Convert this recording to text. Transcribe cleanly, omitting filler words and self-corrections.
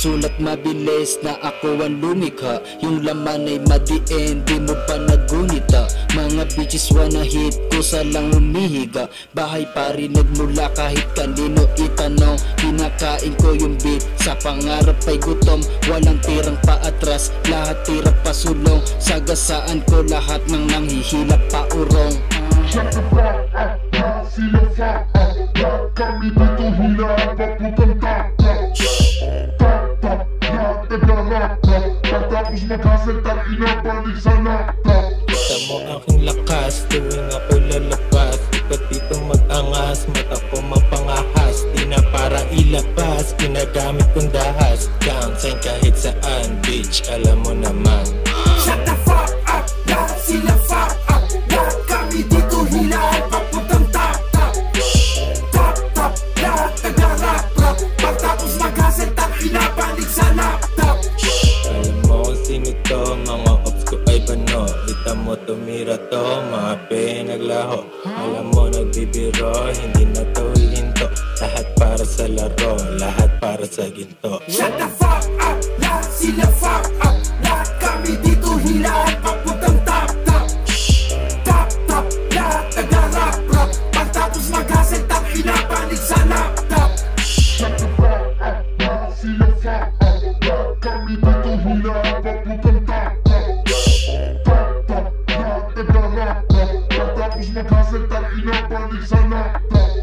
Sulat mabilis na ako ang lumikha, yung laman ay madiin, di mo pa nagunita. Mga bitches wanna hit, kusa lang humihiga. Bahay parinig mula kahit kanino itanong. Kinakain ko yung beat, sa pangarap ay gutom. Walang tirang paatras, lahat tira pasulong. Sagasaan ko lahat ng nanghihilap pa urong. Shut the fuck up, sila fuck up. Lahat kami dito hilaan paputang tak-tak. Tak-tak, lahat naglalaktak. Pagtapos mag-hustle, tangina balik sa laptop. Kita mo aking lakas, tuwing ako'y lalabas. Ikaw dito mag-angas, mata ko mapangahas. Di na para ilabas, ginagamit kong dahas. Down sign kahit saan, bitch, alam mo naman. Shut the fuck up, lahat sila fuck up. Lahat kami dito hilaan papuntang tak-tak. Tak-tak, lahat naglalak-rap. Pagtapos mag-hustle, tangina balik sa laptop. Alam mo kung sino to, mga ops ko ay bano. Kita mo tumira to, mga pinaglaho. Alam mo nagbibiro, hindi na to hihinto. Lahat para sa laro, lahat para sa ginto. Shut the fuck up, lahat sila fuck up. Lahat kami dito hilaan papuntang tak-tak. Tak-tak, lahat naglalak-rap. Pagtapos mag-hustle, tangina balik sa laptop. Shut the fuck up, lahat sila fuck up. Lahat kami dito hilaan paputang tak-tak. Tak-tak, lahat naglalaktak. Pagtapos mag-hustle, tangina balik sa laptop.